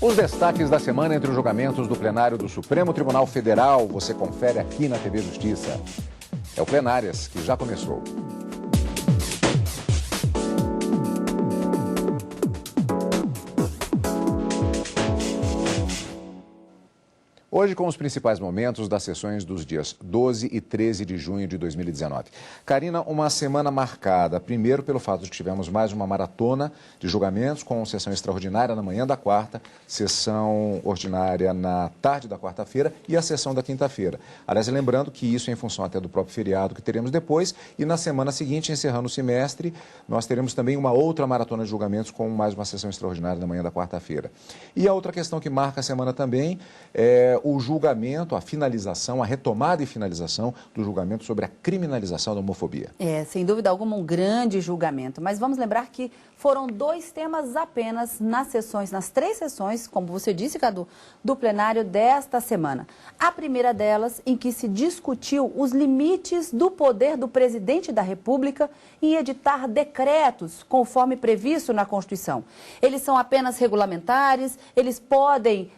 Os destaques da semana entre os julgamentos do plenário do Supremo Tribunal Federal, você confere aqui na TV Justiça. É o Plenárias, que já começou. Hoje com os principais momentos das sessões dos dias 12 e 13 de junho de 2019. Karina, uma semana marcada, primeiro pelo fato de que tivemos mais uma maratona de julgamentos, com sessão extraordinária na manhã da quarta, sessão ordinária na tarde da quarta-feira e a sessão da quinta-feira. Aliás, lembrando que isso é em função até do próprio feriado que teremos depois, e na semana seguinte, encerrando o semestre, nós teremos também uma outra maratona de julgamentos com mais uma sessão extraordinária na manhã da quarta-feira. E a outra questão que marca a semana também é o julgamento, a finalização, a retomada e finalização do julgamento sobre a criminalização da homofobia. Sem dúvida alguma, um grande julgamento. Mas vamos lembrar que foram 2 temas apenas nas 3 sessões, como você disse, Cadu, do plenário desta semana. A primeira delas, em que se discutiu os limites do poder do presidente da República em editar decretos, conforme previsto na Constituição. Eles são apenas regulamentares, eles podem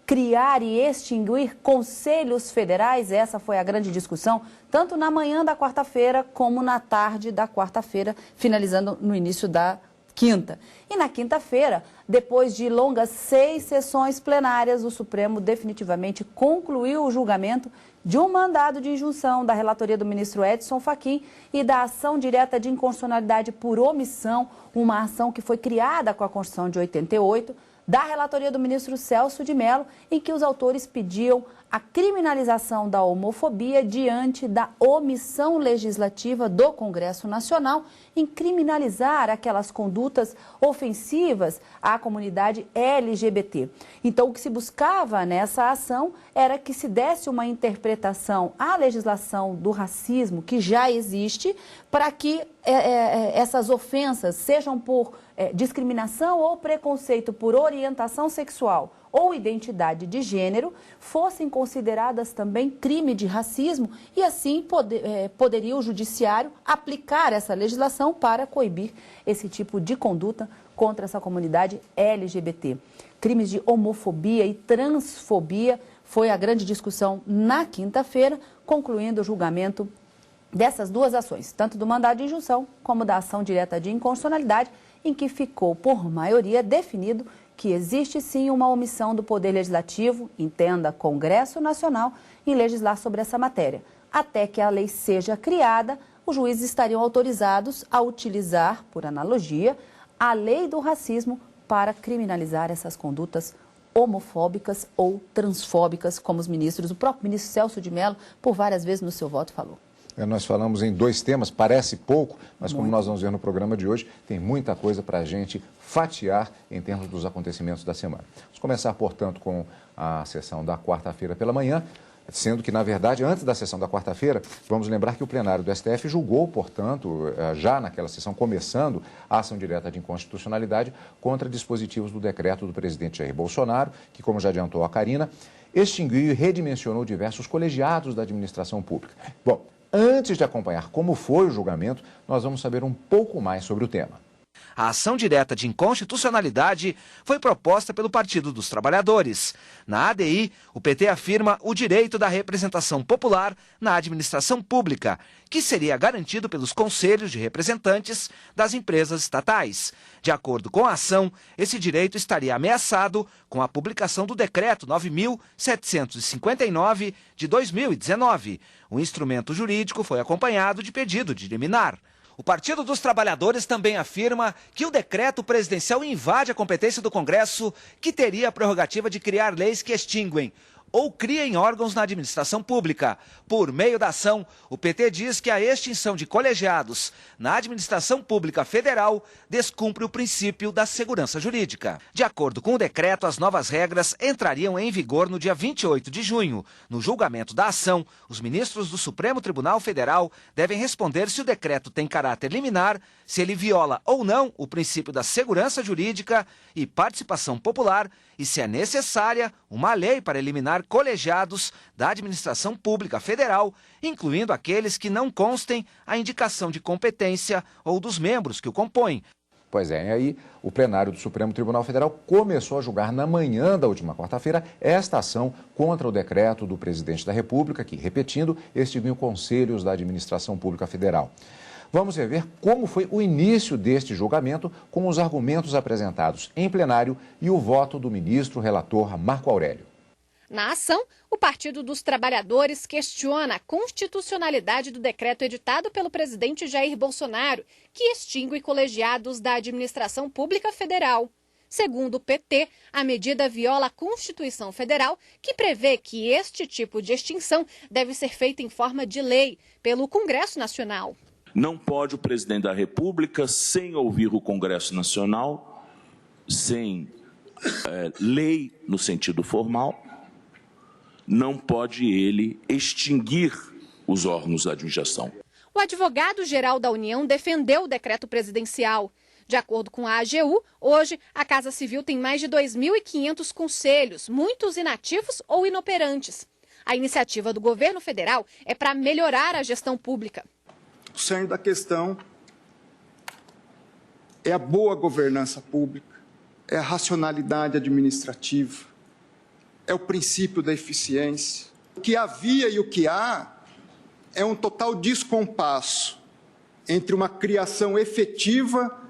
criar e extinguir conselhos federais. Essa foi a grande discussão, tanto na manhã da quarta-feira como na tarde da quarta-feira, finalizando no início da quinta. E na quinta-feira, depois de longas 6 sessões plenárias, o Supremo definitivamente concluiu o julgamento de um mandado de injunção da relatoria do ministro Edson Fachin e da ação direta de inconstitucionalidade por omissão, uma ação que foi criada com a Constituição de 88, da relatoria do ministro Celso de Mello, em que os autores pediam a criminalização da homofobia diante da omissão legislativa do Congresso Nacional em criminalizar aquelas condutas ofensivas à comunidade LGBT. Então, o que se buscava nessa ação era que se desse uma interpretação à legislação do racismo que já existe, para que essas ofensas, sejam por discriminação ou preconceito por orientação sexual ou identidade de gênero, fossem consideradas também crime de racismo e assim poderia o judiciário aplicar essa legislação para coibir esse tipo de conduta contra essa comunidade LGBT. Crimes de homofobia e transfobia foi a grande discussão na quinta-feira, concluindo o julgamento dessas 2 ações, tanto do mandado de injunção como da ação direta de inconstitucionalidade, em que ficou por maioria definido que existe sim uma omissão do Poder Legislativo, entenda Congresso Nacional, em legislar sobre essa matéria. Até que a lei seja criada, os juízes estariam autorizados a utilizar, por analogia, a lei do racismo para criminalizar essas condutas homofóbicas ou transfóbicas, como o próprio ministro Celso de Mello, por várias vezes no seu voto falou. Nós falamos em 2 temas, parece pouco, mas como nós vamos ver no programa de hoje, tem muita coisa para a gente fatiar em termos dos acontecimentos da semana. Vamos começar, portanto, com a sessão da quarta-feira pela manhã, sendo que, na verdade, antes da sessão da quarta-feira, vamos lembrar que o plenário do STF julgou, portanto, já naquela sessão, começando a ação direta de inconstitucionalidade contra dispositivos do decreto do presidente Jair Bolsonaro, que, como já adiantou a Karina, extinguiu e redimensionou diversos colegiados da administração pública. Bom, antes de acompanhar como foi o julgamento, nós vamos saber um pouco mais sobre o tema. A ação direta de inconstitucionalidade foi proposta pelo Partido dos Trabalhadores. Na ADI, o PT afirma o direito da representação popular na administração pública, que seria garantido pelos conselhos de representantes das empresas estatais. De acordo com a ação, esse direito estaria ameaçado com a publicação do Decreto 9.759 de 2019. O instrumento jurídico foi acompanhado de pedido de liminar. O Partido dos Trabalhadores também afirma que o decreto presidencial invade a competência do Congresso, que teria a prerrogativa de criar leis que extinguem ou criem órgãos na administração pública. Por meio da ação, o PT diz que a extinção de colegiados na administração pública federal descumpre o princípio da segurança jurídica. De acordo com o decreto, as novas regras entrariam em vigor no dia 28 de junho. No julgamento da ação, os ministros do Supremo Tribunal Federal devem responder se o decreto tem caráter liminar, se ele viola ou não o princípio da segurança jurídica e participação popular e se é necessária uma lei para eliminar colegiados da administração pública federal, incluindo aqueles que não constem a indicação de competência ou dos membros que o compõem. Pois é, e aí o plenário do Supremo Tribunal Federal começou a julgar na manhã da última quarta-feira esta ação contra o decreto do presidente da República, que, repetindo, extinguiu conselhos da Administração Pública Federal. Vamos rever como foi o início deste julgamento com os argumentos apresentados em plenário e o voto do ministro relator Marco Aurélio. Na ação, o Partido dos Trabalhadores questiona a constitucionalidade do decreto editado pelo presidente Jair Bolsonaro, que extingue colegiados da Administração Pública Federal. Segundo o PT, a medida viola a Constituição Federal, que prevê que este tipo de extinção deve ser feita em forma de lei pelo Congresso Nacional. Não pode o presidente da República, sem ouvir o Congresso Nacional, sem lei no sentido formal, não pode ele extinguir os órgãos da administração. O advogado-geral da União defendeu o decreto presidencial. De acordo com a AGU, hoje a Casa Civil tem mais de 2.500 conselhos, muitos inativos ou inoperantes. A iniciativa do governo federal é para melhorar a gestão pública. O cerne da questão é a boa governança pública, é a racionalidade administrativa, é o princípio da eficiência. O que havia e o que há é um total descompasso entre uma criação efetiva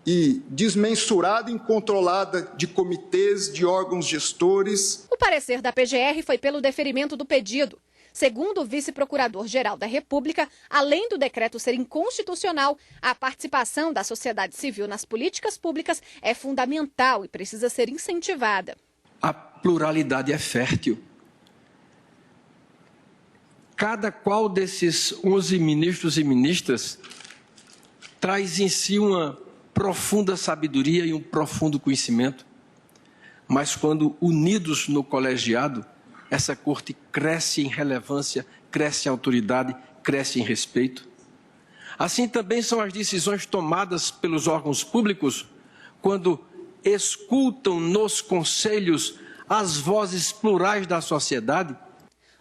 e desmensurada e incontrolada de comitês, de órgãos gestores. O parecer da PGR foi pelo deferimento do pedido. Segundo o vice-procurador-geral da República, além do decreto ser inconstitucional, a participação da sociedade civil nas políticas públicas é fundamental e precisa ser incentivada. A pluralidade é fértil. Cada qual desses 11 ministros e ministras traz em si uma profunda sabedoria e um profundo conhecimento. Mas quando unidos no colegiado, essa corte cresce em relevância, cresce em autoridade, cresce em respeito. Assim também são as decisões tomadas pelos órgãos públicos quando escutam nos conselhos as vozes plurais da sociedade.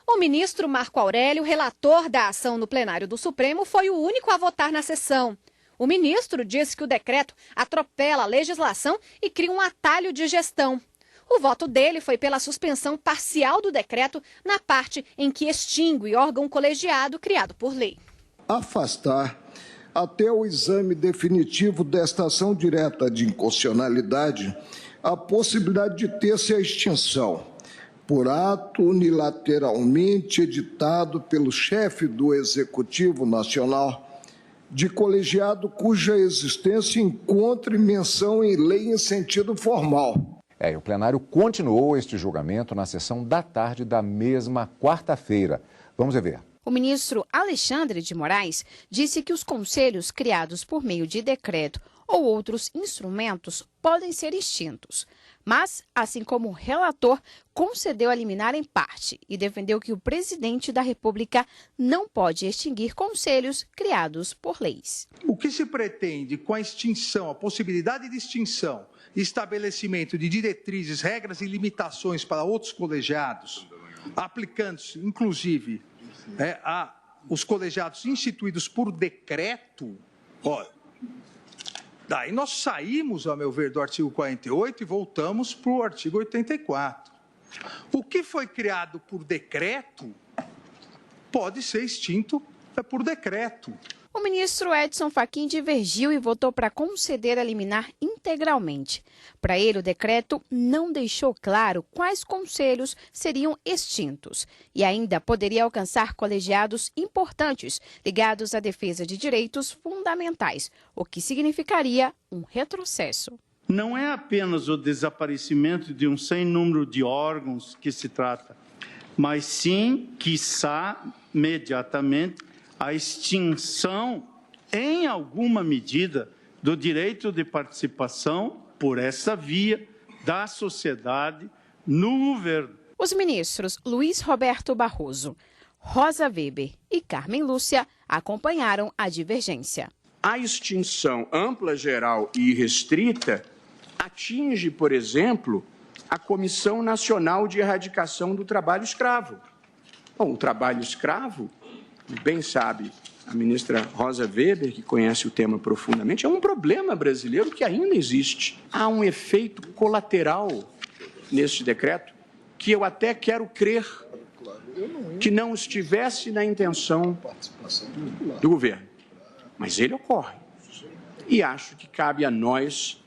O ministro Marco Aurélio, relator da ação no plenário do Supremo, foi o único a votar na sessão. O ministro disse que o decreto atropela a legislação e cria um atalho de gestão. O voto dele foi pela suspensão parcial do decreto na parte em que extingue órgão colegiado criado por lei. Afastar até o exame definitivo desta ação direta de inconstitucionalidade a possibilidade de ter-se a extinção, por ato unilateralmente editado pelo chefe do Executivo Nacional, de colegiado cuja existência encontre menção em lei em sentido formal. O plenário continuou este julgamento na sessão da tarde da mesma quarta-feira. Vamos ver. O ministro Alexandre de Moraes disse que os conselhos criados por meio de decreto ou outros instrumentos podem ser extintos. Mas, assim como o relator, concedeu a liminar em parte e defendeu que o presidente da República não pode extinguir conselhos criados por leis. O que se pretende com a extinção, a possibilidade de extinção, estabelecimento de diretrizes, regras e limitações para outros colegiados, aplicando-se, inclusive, a os colegiados instituídos por decreto, daí nós saímos, a meu ver, do artigo 48 e voltamos para o artigo 84. O que foi criado por decreto pode ser extinto por decreto. O ministro Edson Fachin divergiu e votou para conceder a liminar integralmente. Para ele, o decreto não deixou claro quais conselhos seriam extintos e ainda poderia alcançar colegiados importantes ligados à defesa de direitos fundamentais, o que significaria um retrocesso. Não é apenas o desaparecimento de um sem número de órgãos que se trata, mas sim, quiçá, imediatamente, a extinção, em alguma medida, do direito de participação, por essa via, da sociedade no governo. Os ministros Luiz Roberto Barroso, Rosa Weber e Carmen Lúcia acompanharam a divergência. A extinção ampla, geral e restrita atinge, por exemplo, a Comissão Nacional de Erradicação do Trabalho Escravo. Bom, o trabalho escravo, bem sabe a ministra Rosa Weber, que conhece o tema profundamente, é um problema brasileiro que ainda existe. Há um efeito colateral neste decreto que eu até quero crer que não estivesse na intenção do governo, mas ele ocorre. E acho que cabe a nós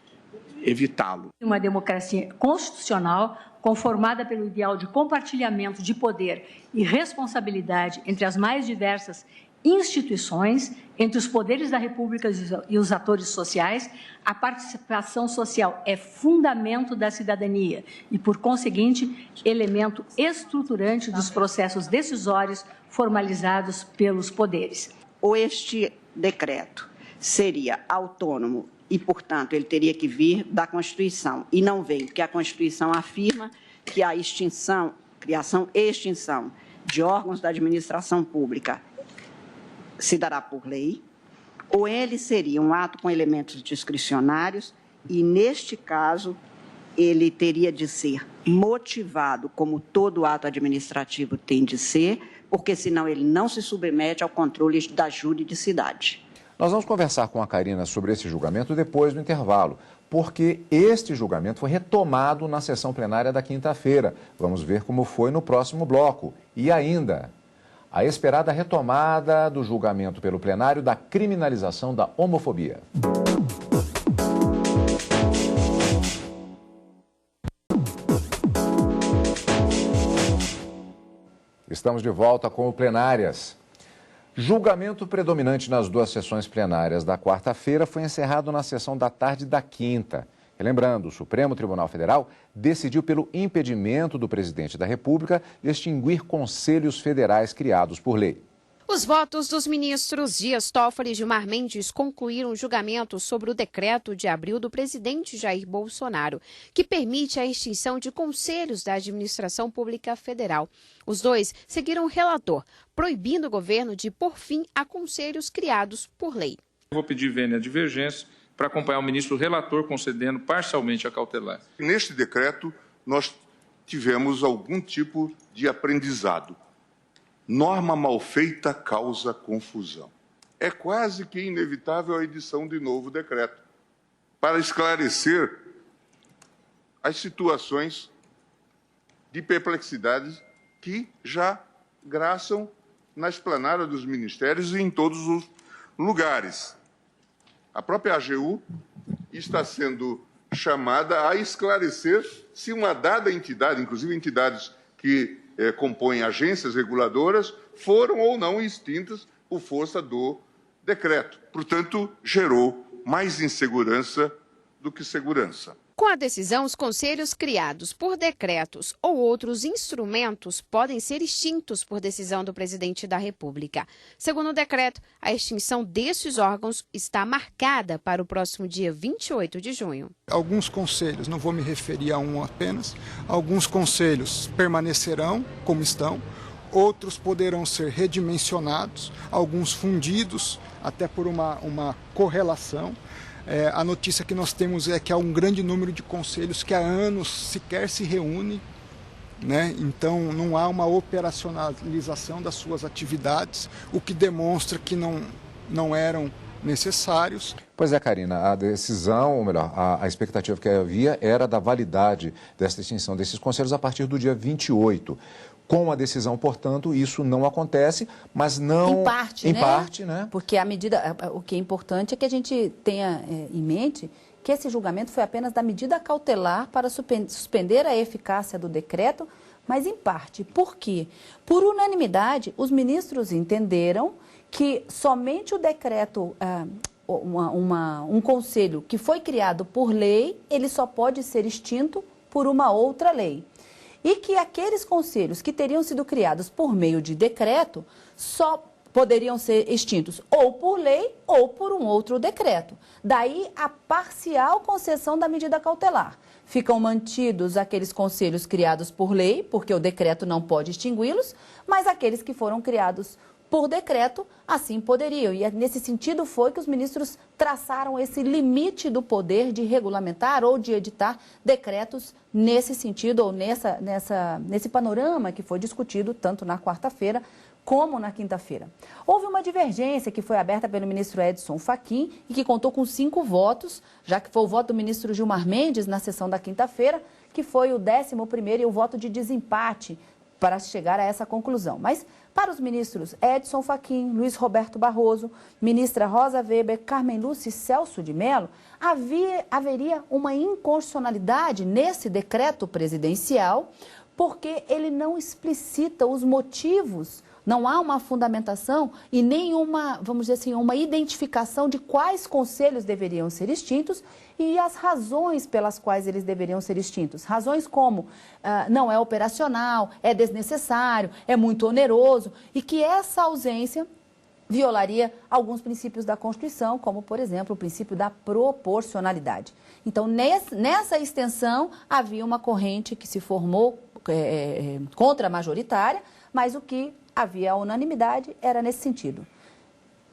evitá-lo. Uma democracia constitucional conformada pelo ideal de compartilhamento de poder e responsabilidade entre as mais diversas instituições, entre os poderes da República e os atores sociais, a participação social é fundamento da cidadania e, por conseguinte, elemento estruturante dos processos decisórios formalizados pelos poderes. Ou este decreto seria autônomo e, portanto, ele teria que vir da Constituição, e não vem, porque a Constituição afirma que a criação e extinção de órgãos da administração pública se dará por lei, ou ele seria um ato com elementos discricionários e, neste caso, ele teria de ser motivado, como todo ato administrativo tem de ser, porque senão ele não se submete ao controle da juridicidade. Nós vamos conversar com a Karina sobre esse julgamento depois do intervalo, porque este julgamento foi retomado na sessão plenária da quinta-feira. Vamos ver como foi no próximo bloco. E ainda, a esperada retomada do julgamento pelo plenário da criminalização da homofobia. Estamos de volta com o Plenárias. Julgamento predominante nas duas sessões plenárias da quarta-feira foi encerrado na sessão da tarde da quinta. Lembrando, o Supremo Tribunal Federal decidiu pelo impedimento do presidente da República de extinguir conselhos federais criados por lei. Os votos dos ministros Dias Toffoli e Gilmar Mendes concluíram o julgamento sobre o decreto de abril do presidente Jair Bolsonaro, que permite a extinção de conselhos da administração pública federal. Os dois seguiram o relator, proibindo o governo de pôr fim a conselhos criados por lei. Eu vou pedir vênia divergência para acompanhar o ministro relator concedendo parcialmente a cautelar. Neste decreto, nós tivemos algum tipo de aprendizado. Norma mal feita causa confusão. É quase que inevitável a edição de novo decreto para esclarecer as situações de perplexidades que já graçam nas plenárias dos ministérios e em todos os lugares. A própria AGU está sendo chamada a esclarecer se uma dada entidade, inclusive entidades que compõem agências reguladoras, foram ou não extintas por força do decreto. Portanto, gerou mais insegurança do que segurança. Com a decisão, os conselhos criados por decretos ou outros instrumentos podem ser extintos por decisão do presidente da República. Segundo o decreto, a extinção desses órgãos está marcada para o próximo dia 28 de junho. Alguns conselhos, não vou me referir a um apenas, alguns conselhos permanecerão como estão, outros poderão ser redimensionados, alguns fundidos, até por uma correlação. A notícia que nós temos é que há um grande número de conselhos que há anos sequer se reúnem, né? Então não há uma operacionalização das suas atividades, o que demonstra que não eram necessários. Pois é, Karina, a decisão, ou melhor, a expectativa que havia era da validade desta extinção desses conselhos a partir do dia 28. Com a decisão, portanto, isso não acontece, mas não... Em parte, né? Porque a medida, o que é importante é que a gente tenha em mente que esse julgamento foi apenas da medida cautelar para suspender a eficácia do decreto, mas em parte. Por quê? Por unanimidade, os ministros entenderam que somente o decreto, um conselho que foi criado por lei, ele só pode ser extinto por uma outra lei. E que aqueles conselhos que teriam sido criados por meio de decreto só poderiam ser extintos ou por lei ou por um outro decreto. Daí a parcial concessão da medida cautelar. Ficam mantidos aqueles conselhos criados por lei, porque o decreto não pode extingui-los, mas aqueles que foram criados por decreto, assim poderiam. E nesse sentido foi que os ministros traçaram esse limite do poder de regulamentar ou de editar decretos nesse sentido ou nesse panorama que foi discutido tanto na quarta-feira como na quinta-feira. Houve uma divergência que foi aberta pelo ministro Edson Fachin e que contou com 5 votos, já que foi o voto do ministro Gilmar Mendes na sessão da quinta-feira, que foi o 11º e o voto de desempate para chegar a essa conclusão. Mas para os ministros Edson Fachin, Luiz Roberto Barroso, ministra Rosa Weber, Carmen Lúcia e Celso de Mello, haveria uma inconstitucionalidade nesse decreto presidencial, porque ele não explicita os motivos, não há uma fundamentação e nenhuma, vamos dizer assim, uma identificação de quais conselhos deveriam ser extintos e as razões pelas quais eles deveriam ser extintos. Razões como não é operacional, é desnecessário, é muito oneroso e que essa ausência violaria alguns princípios da Constituição, como, por exemplo, o princípio da proporcionalidade. Então, nessa extensão, havia uma corrente que se formou contra-majoritária, mas o que havia unanimidade era nesse sentido.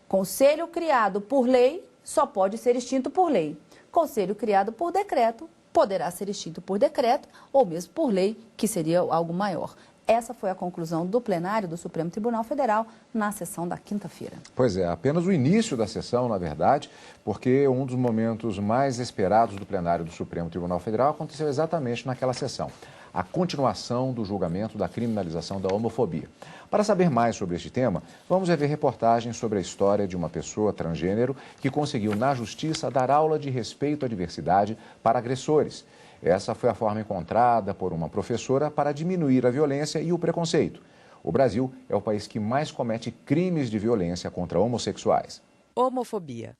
Conselho criado por lei só pode ser extinto por lei. Conselho criado por decreto poderá ser extinto por decreto ou mesmo por lei, que seria algo maior. Essa foi a conclusão do plenário do Supremo Tribunal Federal na sessão da quinta-feira. Pois é, apenas o início da sessão, na verdade, porque um dos momentos mais esperados do plenário do Supremo Tribunal Federal aconteceu exatamente naquela sessão. A continuação do julgamento da criminalização da homofobia. Para saber mais sobre este tema, vamos rever reportagens sobre a história de uma pessoa transgênero que conseguiu na justiça dar aula de respeito à diversidade para agressores. Essa foi a forma encontrada por uma professora para diminuir a violência e o preconceito. O Brasil é o país que mais comete crimes de violência contra homossexuais. Homofobia.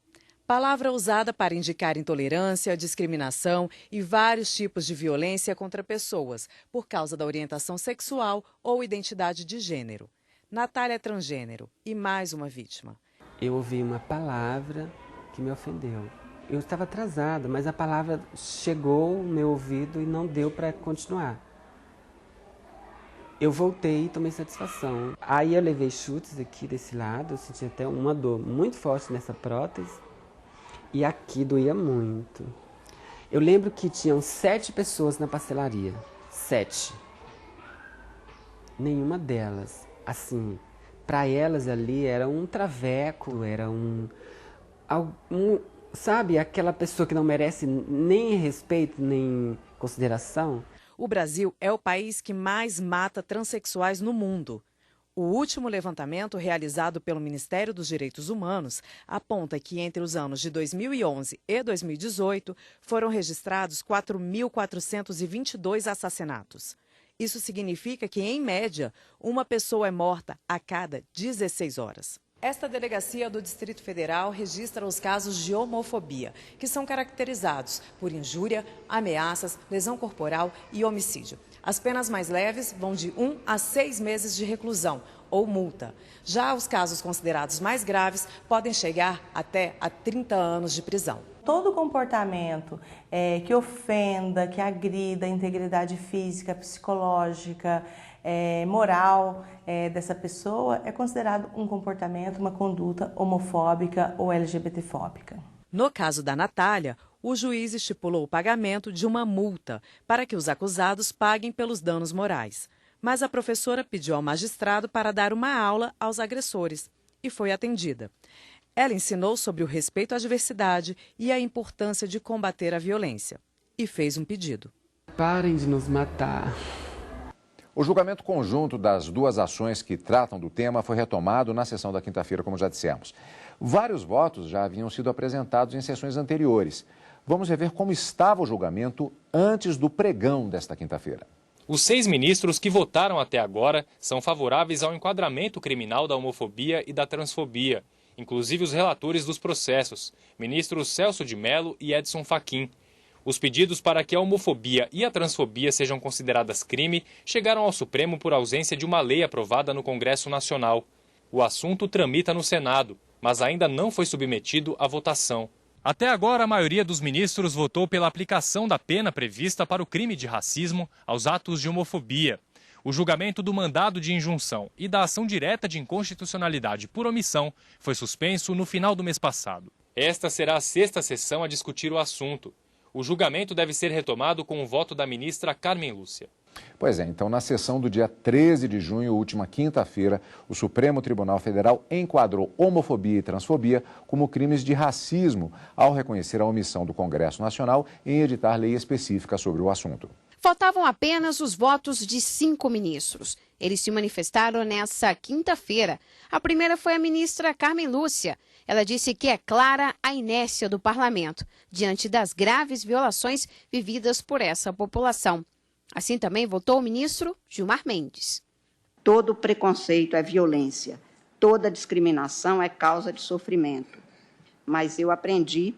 Palavra usada para indicar intolerância, discriminação e vários tipos de violência contra pessoas por causa da orientação sexual ou identidade de gênero. Natália é transgênero e mais uma vítima. Eu ouvi uma palavra que me ofendeu. Eu estava atrasada, mas a palavra chegou no meu ouvido e não deu para continuar. Eu voltei e tomei satisfação. Aí eu levei chutes aqui desse lado, eu senti até uma dor muito forte nessa prótese. E aqui doía muito. Eu lembro que tinham 7 pessoas na pastelaria. 7. Nenhuma delas, assim, para elas ali era um traveco, era sabe, aquela pessoa que não merece nem respeito, nem consideração. O Brasil é o país que mais mata transexuais no mundo. O último levantamento realizado pelo Ministério dos Direitos Humanos aponta que entre os anos de 2011 e 2018 foram registrados 4.422 assassinatos. Isso significa que, em média, uma pessoa é morta a cada 16 horas. Esta delegacia do Distrito Federal registra os casos de homofobia, que são caracterizados por injúria, ameaças, lesão corporal e homicídio. As penas mais leves vão de 1 a 6 meses de reclusão ou multa. Já os casos considerados mais graves podem chegar até a 30 anos de prisão. Todo comportamento que ofenda, que agrida a integridade física, psicológica, moral dessa pessoa é considerado um comportamento, uma conduta homofóbica ou LGBTfóbica. No caso da Natália, o juiz estipulou o pagamento de uma multa para que os acusados paguem pelos danos morais. Mas a professora pediu ao magistrado para dar uma aula aos agressores e foi atendida. Ela ensinou sobre o respeito à diversidade e a importância de combater a violência e fez um pedido. Parem de nos matar. O julgamento conjunto das duas ações que tratam do tema foi retomado na sessão da quinta-feira, como já dissemos. Vários votos já haviam sido apresentados em sessões anteriores. Vamos rever como estava o julgamento antes do pregão desta quinta-feira. Os 6 ministros que votaram até agora são favoráveis ao enquadramento criminal da homofobia e da transfobia, inclusive os relatores dos processos, ministros Celso de Mello e Edson Fachin. Os pedidos para que a homofobia e a transfobia sejam consideradas crime chegaram ao Supremo por ausência de uma lei aprovada no Congresso Nacional. O assunto tramita no Senado, mas ainda não foi submetido à votação. Até agora, a maioria dos ministros votou pela aplicação da pena prevista para o crime de racismo aos atos de homofobia. O julgamento do mandado de injunção e da ação direta de inconstitucionalidade por omissão foi suspenso no final do mês passado. Esta será a 6ª sessão a discutir o assunto. O julgamento deve ser retomado com o voto da ministra Carmen Lúcia. Pois é, então na sessão do dia 13 de junho, última quinta-feira, o Supremo Tribunal Federal enquadrou homofobia e transfobia como crimes de racismo, ao reconhecer a omissão do Congresso Nacional em editar lei específica sobre o assunto. Faltavam apenas os votos de 5 ministros. Eles se manifestaram nessa quinta-feira. A primeira foi a ministra Carmen Lúcia. Ela disse que é clara a inércia do parlamento diante das graves violações vividas por essa população. Assim também votou o ministro Gilmar Mendes. Todo preconceito é violência, toda discriminação é causa de sofrimento. Mas eu aprendi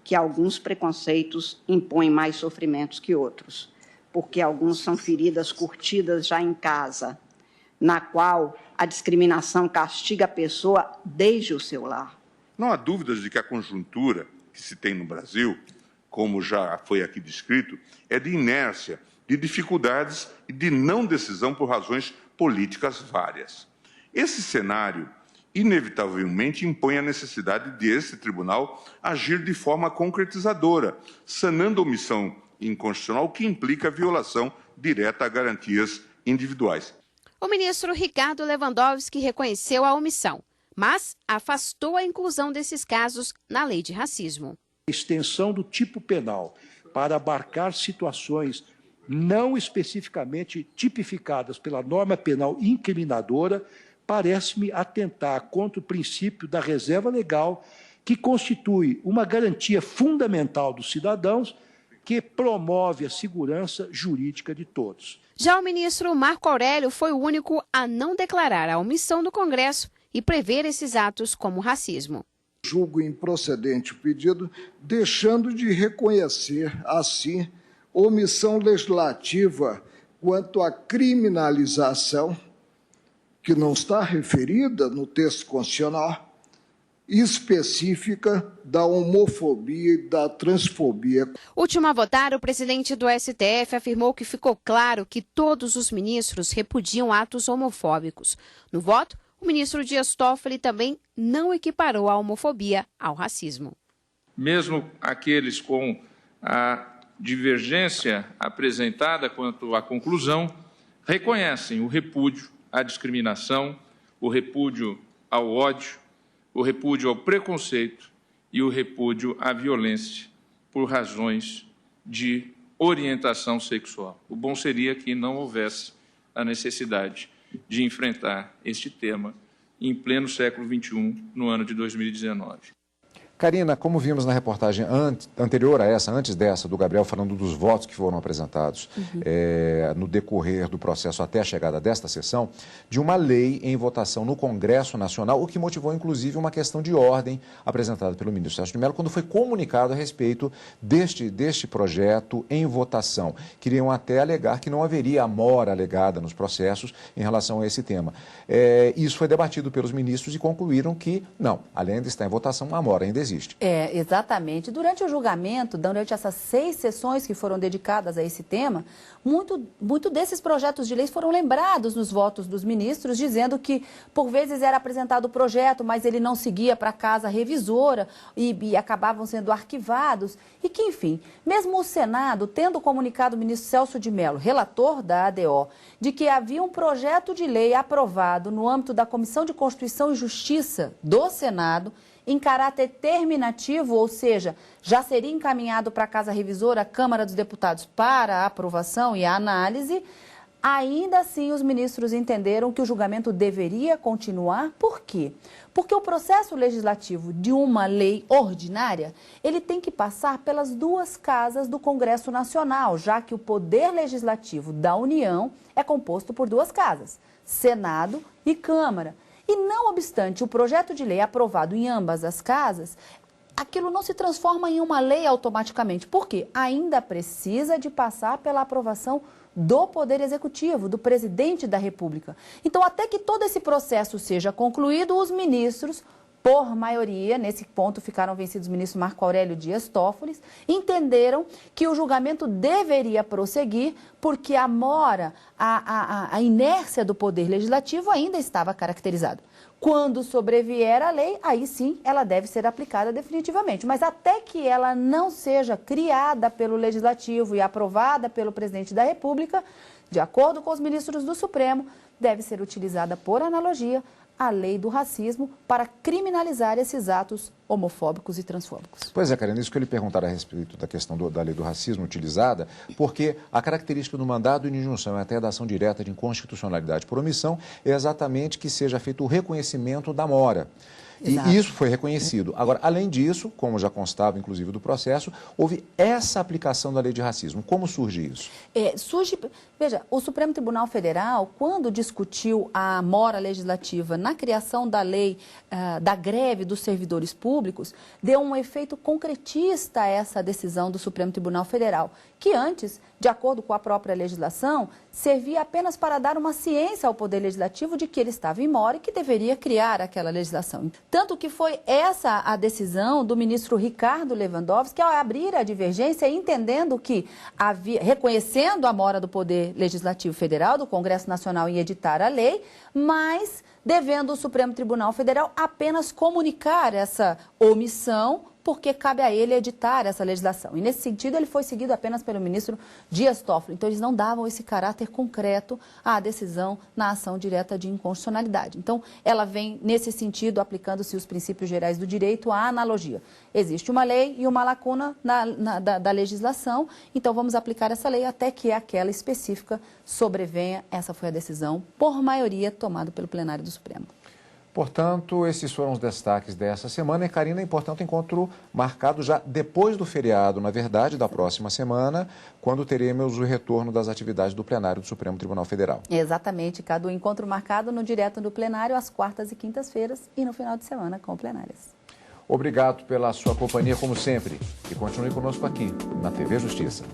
que alguns preconceitos impõem mais sofrimentos que outros, porque alguns são feridas curtidas já em casa, na qual a discriminação castiga a pessoa desde o seu lar. Não há dúvidas de que a conjuntura que se tem no Brasil, como já foi aqui descrito, é de inércia, de dificuldades e de não decisão por razões políticas várias. Esse cenário, inevitavelmente, impõe a necessidade de esse tribunal agir de forma concretizadora, sanando a omissão inconstitucional que implica a violação direta a garantias individuais. O ministro Ricardo Lewandowski reconheceu a omissão, mas afastou a inclusão desses casos na lei de racismo. A extensão do tipo penal para abarcar situações não especificamente tipificadas pela norma penal incriminadora parece-me atentar contra o princípio da reserva legal, que constitui uma garantia fundamental dos cidadãos, que promove a segurança jurídica de todos. Já o ministro Marco Aurélio foi o único a não declarar a omissão do Congresso e prever esses atos como racismo. Julgo improcedente o pedido, deixando de reconhecer, assim, omissão legislativa quanto à criminalização, que não está referida no texto constitucional, específica da homofobia e da transfobia. Último a votar, o presidente do STF afirmou que ficou claro que todos os ministros repudiam atos homofóbicos. No voto, o ministro Dias Toffoli também não equiparou a homofobia ao racismo. Mesmo aqueles com a divergência apresentada quanto à conclusão reconhecem o repúdio à discriminação, o repúdio ao ódio, o repúdio ao preconceito e o repúdio à violência por razões de orientação sexual. O bom seria que não houvesse a necessidade de enfrentar este tema em pleno século XXI, no ano de 2019. Karina, como vimos na reportagem anterior a essa, antes dessa, do Gabriel, falando dos votos que foram apresentados no decorrer do processo até a chegada desta sessão, de uma lei em votação no Congresso Nacional, o que motivou, inclusive, uma questão de ordem apresentada pelo ministro Celso de Mello, quando foi comunicado a respeito deste projeto em votação. Queriam até alegar que não haveria amora alegada nos processos em relação a esse tema. Isso foi debatido pelos ministros e concluíram que, não, além de estar em votação, a amora ainda existe. Exatamente. Durante o julgamento, durante essas 6 sessões que foram dedicadas a esse tema, muito desses projetos de leis foram lembrados nos votos dos ministros, dizendo que, por vezes, era apresentado o projeto, mas ele não seguia para a casa revisora e acabavam sendo arquivados. E que, enfim, mesmo o Senado, tendo comunicado o ministro Celso de Mello, relator da ADO, de que havia um projeto de lei aprovado no âmbito da Comissão de Constituição e Justiça do Senado, em caráter terminativo, ou seja, já seria encaminhado para a Casa Revisora, a Câmara dos Deputados, para a aprovação e a análise, ainda assim os ministros entenderam que o julgamento deveria continuar. Por quê? Porque o processo legislativo de uma lei ordinária, ele tem que passar pelas 2 casas do Congresso Nacional, já que o Poder Legislativo da União é composto por 2 casas, Senado e Câmara. E não obstante o projeto de lei aprovado em ambas as casas, aquilo não se transforma em uma lei automaticamente. Por quê? Ainda precisa de passar pela aprovação do Poder Executivo, do Presidente da República. Então, até que todo esse processo seja concluído, os ministros, por maioria, nesse ponto ficaram vencidos o ministro Marco Aurélio Dias Toffoli, entenderam que o julgamento deveria prosseguir porque a inércia do Poder Legislativo ainda estava caracterizado. Quando sobrevier a lei, aí sim ela deve ser aplicada definitivamente. Mas até que ela não seja criada pelo Legislativo e aprovada pelo Presidente da República, de acordo com os ministros do Supremo, deve ser utilizada por analogia a lei do racismo para criminalizar esses atos homofóbicos e transfóbicos. Pois é, Karina, isso que eu lhe perguntar a respeito da questão da lei do racismo utilizada, porque a característica do mandado de injunção e até da ação direta de inconstitucionalidade por omissão é exatamente que seja feito o reconhecimento da mora. Exato. E isso foi reconhecido. Agora, além disso, como já constava, inclusive, do processo, houve essa aplicação da lei de racismo. Como surge isso? Veja, o Supremo Tribunal Federal, quando discutiu a mora legislativa na criação da lei da greve dos servidores públicos, deu um efeito concretista a essa decisão do Supremo Tribunal Federal, que antes, de acordo com a própria legislação, servia apenas para dar uma ciência ao Poder Legislativo de que ele estava em mora e que deveria criar aquela legislação. Tanto que foi essa a decisão do ministro Ricardo Lewandowski ao abrir a divergência, entendendo que reconhecendo a mora do Poder Legislativo Federal, do Congresso Nacional em editar a lei, mas devendo o Supremo Tribunal Federal apenas comunicar essa omissão, porque cabe a ele editar essa legislação. E, nesse sentido, ele foi seguido apenas pelo ministro Dias Toffoli. Então, eles não davam esse caráter concreto à decisão na ação direta de inconstitucionalidade. Então, ela vem, nesse sentido, aplicando-se os princípios gerais do direito à analogia. Existe uma lei e uma lacuna da legislação, então vamos aplicar essa lei até que aquela específica sobrevenha. Essa foi a decisão, por maioria, tomada pelo plenário do Supremo. Portanto, esses foram os destaques dessa semana. E, Karina, portanto, encontro marcado já depois do feriado, na verdade, da próxima semana, quando teremos o retorno das atividades do plenário do Supremo Tribunal Federal. Exatamente, Cadu. Encontro marcado no direto do plenário às quartas e quintas-feiras e no final de semana com plenárias. Obrigado pela sua companhia, como sempre. E continue conosco aqui, na TV Justiça.